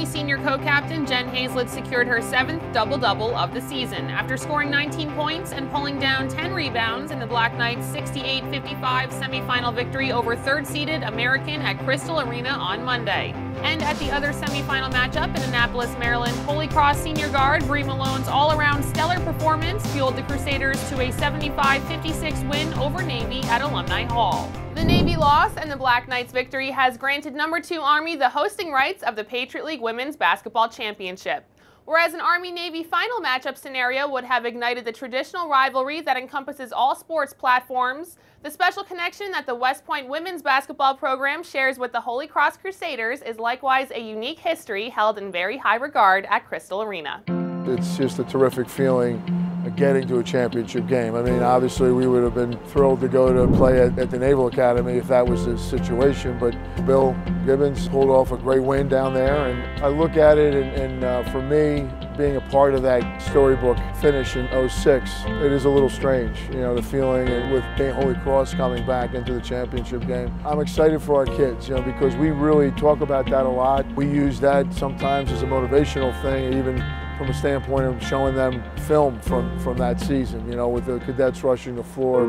Army senior co-captain Jen Hazlett secured her 7th double-double of the season after scoring 19 points and pulling down 10 rebounds in the Black Knights' 68-55 semifinal victory over third-seeded American at Crystal Arena on Monday. And at the other semifinal matchup in Annapolis, Maryland, Holy Cross senior guard Bree Malone's all-around stellar performance fueled the Crusaders to a 75-56 win over Navy at Alumni Hall. The Navy loss and the Black Knights' victory has granted No. 2 Army the hosting rights of the Patriot League Women's Basketball Championship. Whereas an Army-Navy final matchup scenario would have ignited the traditional rivalry that encompasses all sports platforms, the special connection that the West Point women's basketball program shares with the Holy Cross Crusaders is likewise a unique history held in very high regard at Crystal Arena. It's just a terrific feeling getting to a championship game. I mean, obviously we would have been thrilled to go to play at the Naval Academy if that was the situation, but Bill Gibbons pulled off a great win down there, and I look at it and for me, being a part of that storybook finish in '06, it is a little strange, you know, the feeling with being Holy Cross coming back into the championship game. I'm excited for our kids, you know, because we really talk about that a lot. We use that sometimes as a motivational thing, even from a standpoint of showing them film from that season, you know, with the cadets rushing the floor.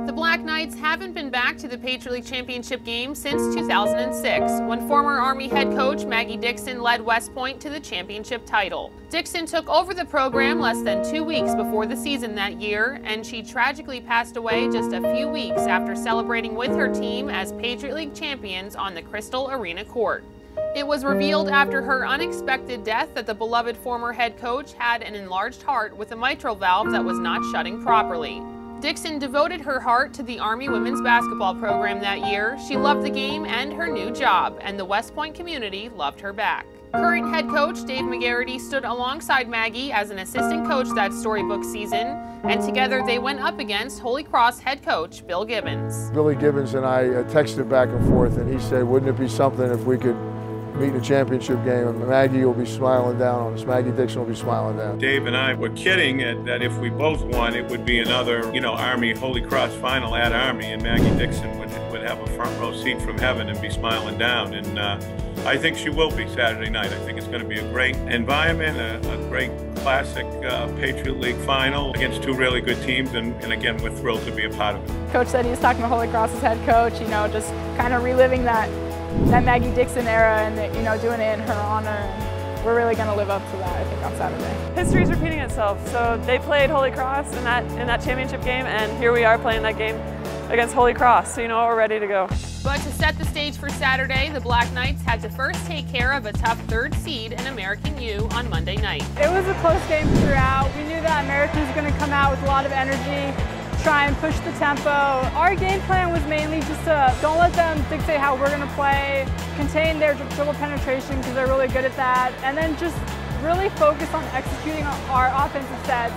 The Black Knights haven't been back to the Patriot League Championship game since 2006, when former Army head coach Maggie Dixon led West Point to the championship title. Dixon took over the program less than 2 weeks before the season that year, and she tragically passed away just a few weeks after celebrating with her team as Patriot League champions on the Crystal Arena court. It was revealed after her unexpected death that the beloved former head coach had an enlarged heart with a mitral valve that was not shutting properly. Dixon devoted her heart to the Army women's basketball program that year. She loved the game and her new job, and the West Point community loved her back. Current head coach Dave McGarity stood alongside Maggie as an assistant coach that storybook season, and together they went up against Holy Cross head coach Bill Gibbons. Billy Gibbons and I texted back and forth, and he said, wouldn't it be something if we could meet in a championship game, and Maggie will be smiling down on us. Maggie Dixon will be smiling down. Dave and I were kidding that if we both won, it would be another, you know, Army Holy Cross final at Army, and Maggie Dixon would have a front row seat from heaven and be smiling down. And I think she will be Saturday night. I think it's going to be a great environment, a great classic Patriot League final against two really good teams, and again, we're thrilled to be a part of it. Coach said he's talking to Holy Cross's head coach, you know, just kind of reliving that Maggie Dixon era and, you know, doing it in her honor. And we're really going to live up to that, I think, on Saturday. History's repeating itself. So they played Holy Cross in that championship game, and here we are playing that game against Holy Cross. So you know what, we're ready to go. But to set the stage for Saturday, the Black Knights had to first take care of a tough third seed in American U on Monday night. It was a close game throughout. We knew that American was going to come out with a lot of energy, try and push the tempo. Our game plan was mainly just to don't let them dictate how we're going to play, contain their dribble penetration because they're really good at that, and then just really focus on executing our offensive sets.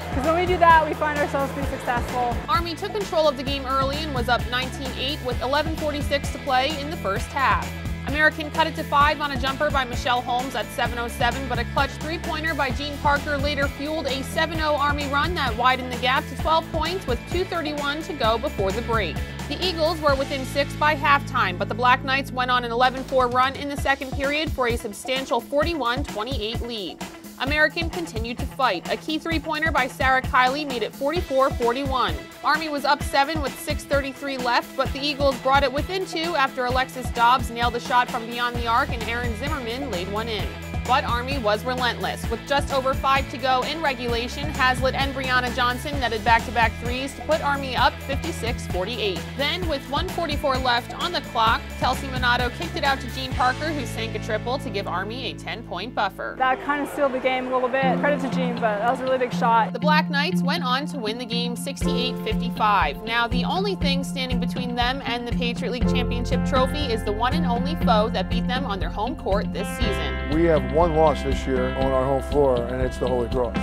Because when we do that, we find ourselves being successful. Army took control of the game early and was up 19-8 with 11:46 to play in the first half. American cut it to 5 on a jumper by Michelle Holmes at 7:07, but a clutch three-pointer by Jean Parker later fueled a 7-0 Army run that widened the gap to 12 points with 2:31 to go before the break. The Eagles were within 6 by halftime, but the Black Knights went on an 11-4 run in the second period for a substantial 41-28 lead. American continued to fight. A key three-pointer by Sarah Kiley made it 44-41. Army was up 7 with 6:33 left, but the Eagles brought it within 2 after Alexis Dobbs nailed a shot from beyond the arc and Aaron Zimmerman laid one in. But Army was relentless. With just over 5 to go in regulation, Hazlett and Brianna Johnson netted back-to-back threes to put Army up 56-48. Then, with 1:44 left on the clock, Kelsey Minato kicked it out to Jean Parker, who sank a triple to give Army a 10-point buffer. That kind of sealed the game a little bit. Credit to Jean, but that was a really big shot. The Black Knights went on to win the game 68-55. Now, the only thing standing between them and the Patriot League Championship trophy is the one and only foe that beat them on their home court this season. We have one loss this year on our home floor, and it's the Holy Cross.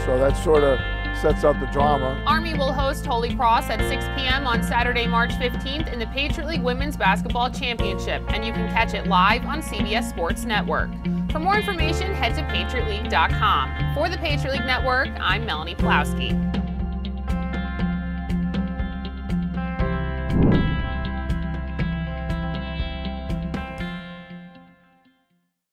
So that sort of sets up the drama. Army will host Holy Cross at 6 p.m. on Saturday, March 15th in the Patriot League Women's Basketball Championship, and you can catch it live on CBS Sports Network. For more information, head to patriotleague.com. For the Patriot League Network, I'm Melanie Pulowski.